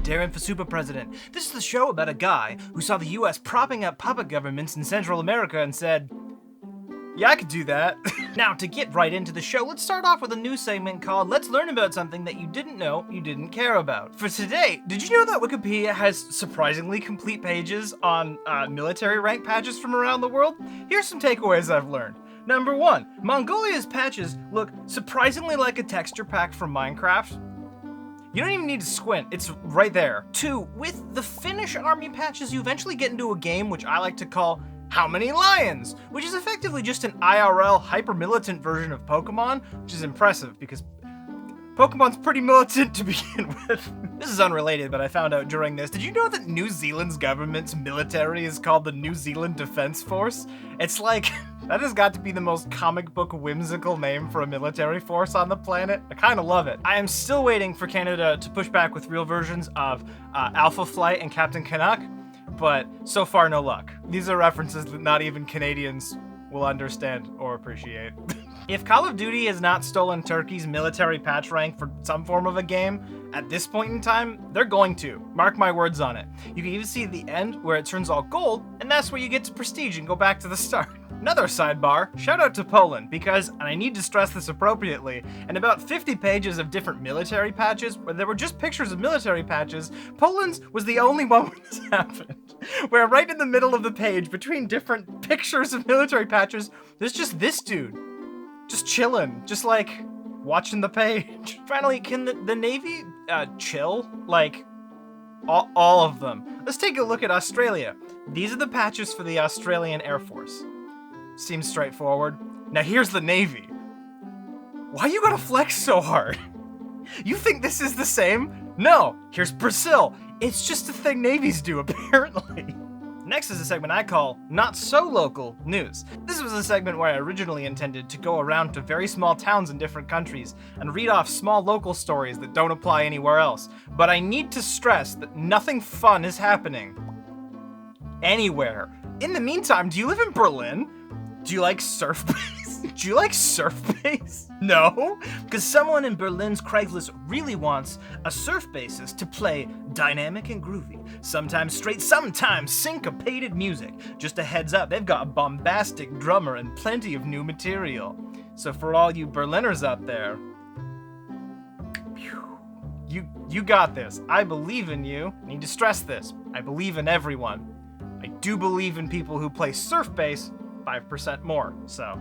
Deron for Super President. This is the show about a guy who saw the US propping up puppet governments in Central America and said, yeah, I could do that. Now, to get right into the show, let's start off with a new segment called Let's Learn About Something That You Didn't Know You Didn't Care About. For today, did you know that Wikipedia has surprisingly complete pages on military rank patches from around the world? Here's some takeaways I've learned. Number 1, Mongolia's patches look surprisingly like a texture pack from Minecraft. You don't even need to squint, it's right there. 2, with the Finnish army patches, you eventually get into a game which I like to call How Many Lions? Which is effectively just an IRL hyper-militant version of Pokemon, which is impressive because Pokemon's pretty militant to begin with. This is unrelated, but I found out during this. Did you know that New Zealand's government's military is called the New Zealand Defense Force? It's like, that has got to be the most comic book whimsical name for a military force on the planet. I kind of love it. I am still waiting for Canada to push back with real versions of Alpha Flight and Captain Canuck, but so far no luck. These are references that not even Canadians will understand or appreciate. If Call of Duty has not stolen Turkey's military patch rank for some form of a game, at this point in time, they're going to. Mark my words on it. You can even see the end where it turns all gold, and that's where you get to prestige and go back to the start. Another sidebar, shout out to Poland, because, and I need to stress this appropriately, in about 50 pages of different military patches, where there were just pictures of military patches, Poland's was the only one where this happened. Where right in the middle of the page, between different pictures of military patches, there's just this dude. Just chilling, just like watching the page. Finally, can the Navy chill? Like, all of them. Let's take a look at Australia. These are the patches for the Australian Air Force. Seems straightforward. Now here's the Navy. Why you gotta flex so hard? You think this is the same? No, here's Brazil. It's just a thing navies do, apparently. Next is a segment I call Not So Local News. This was a segment where I originally intended to go around to very small towns in different countries and read off small local stories that don't apply anywhere else. But I need to stress that nothing fun is happening anywhere. In the meantime, do you live in Berlin? Do you like surf bass? Do you like surf bass? No? Because someone in Berlin's Craigslist really wants a surf bassist to play dynamic and groovy, sometimes straight, sometimes syncopated music. Just a heads up, they've got a bombastic drummer and plenty of new material. So for all you Berliners out there, you got this. I believe in you. I need to stress this. I believe in everyone. I do believe in people who play surf bass 5% more, so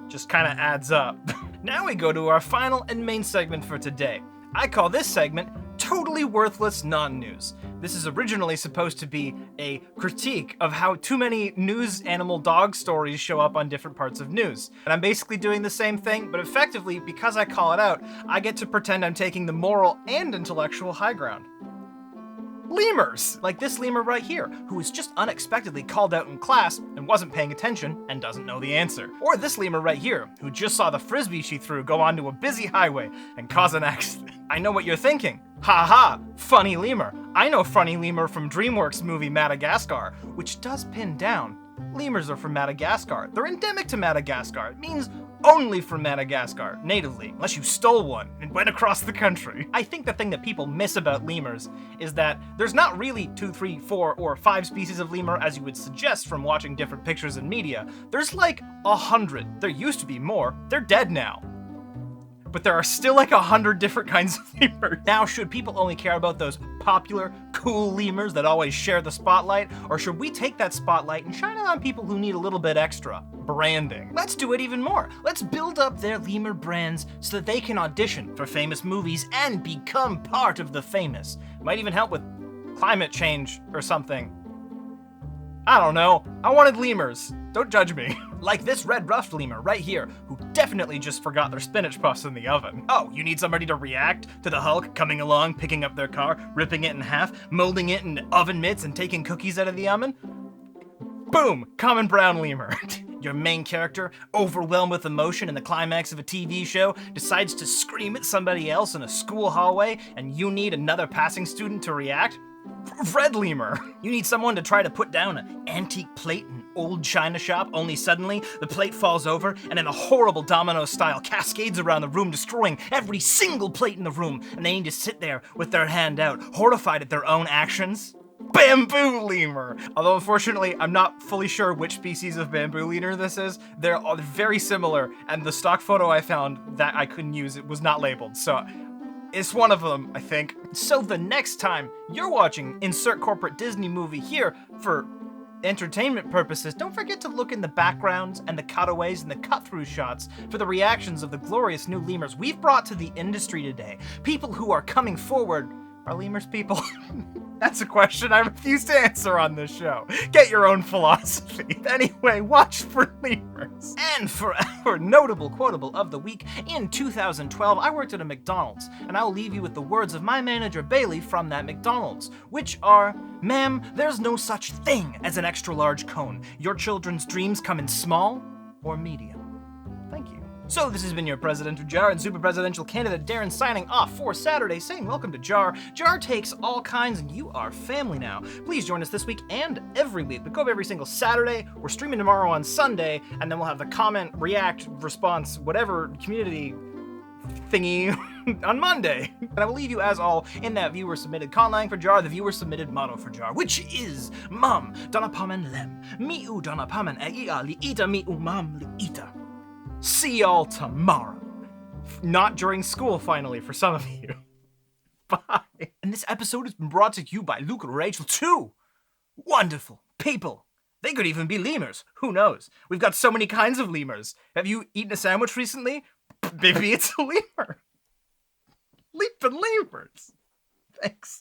just kind of adds up. Now we go to our final and main segment for today. I call this segment Totally Worthless Non-News. This is originally supposed to be a critique of how too many news animal dog stories show up on different parts of news. And I'm basically doing the same thing, but effectively, because I call it out, I get to pretend I'm taking the moral and intellectual high ground. Lemurs, like this lemur right here, who was just unexpectedly called out in class and wasn't paying attention and doesn't know the answer. Or this lemur right here, who just saw the frisbee she threw go onto a busy highway and cause an accident. I know what you're thinking. Ha ha, funny lemur. I know funny lemur from DreamWorks movie Madagascar, which does pin down. Lemurs are from Madagascar. They're endemic to Madagascar. It means only from Madagascar, natively, unless you stole one and went across the country. I think the thing that people miss about lemurs is that there's not really 2, 3, 4, or 5 species of lemur as you would suggest from watching different pictures in media. There's like 100. There used to be more. They're dead now. But there are still like 100 different kinds of lemurs. Now, should people only care about those popular, cool lemurs that always share the spotlight? Or should we take that spotlight and shine it on people who need a little bit extra? Branding. Let's do it even more. Let's build up their lemur brands so that they can audition for famous movies and become part of the famous. Might even help with climate change or something. I don't know. I wanted lemurs. Don't judge me. Like this red-ruffed lemur right here, who definitely just forgot their spinach puffs in the oven. Oh, you need somebody to react to the Hulk coming along, picking up their car, ripping it in half, molding it in oven mitts, and taking cookies out of the oven? Boom! Common brown lemur. Your main character, overwhelmed with emotion in the climax of a TV show, decides to scream at somebody else in a school hallway, and you need another passing student to react? Red lemur. You need someone to try to put down an antique plate in old china shop, only suddenly the plate falls over and in a horrible domino style cascades around the room, destroying every single plate in the room, and they need to sit there with their hand out, horrified at their own actions? Bamboo lemur! Although unfortunately, I'm not fully sure which species of bamboo lemur this is. They're all very similar, and the stock photo I found that I couldn't use, it was not labeled, so it's one of them, I think. So the next time you're watching insert corporate Disney movie here for entertainment purposes, don't forget to look in the backgrounds and the cutaways and the cut-through shots for the reactions of the glorious new lemurs we've brought to the industry today. People who are coming forward. Are lemurs people? That's a question I refuse to answer on this show. Get your own philosophy. Anyway, watch for lemurs. And for our notable quotable of the week, in 2012, I worked at a McDonald's, and I will leave you with the words of my manager Bailey from that McDonald's, which are, "Ma'am, there's no such thing as an extra large cone. Your children's dreams come in small or medium." Thank you. So this has been your Presidential Jar and Super Presidential candidate Deron signing off for Saturday, saying welcome to Jar. Jar takes all kinds and you are family now. Please join us this week and every week. We go up every single Saturday. We're streaming tomorrow on Sunday, and then we'll have the comment, react, response, whatever community thingy on Monday. And I will leave you as all in that viewer submitted conlang for Jar, the viewer submitted motto for Jar, which is Mum donna pamen lem, miu donna pamen eia li ita miu mam li ita. See y'all tomorrow. Not during school, finally, for some of you. Bye. And this episode has been brought to you by Luke and Rachel, too. Wonderful people. They could even be lemurs. Who knows? We've got so many kinds of lemurs. Have you eaten a sandwich recently? Maybe it's a lemur. Leaping lemurs. Thanks.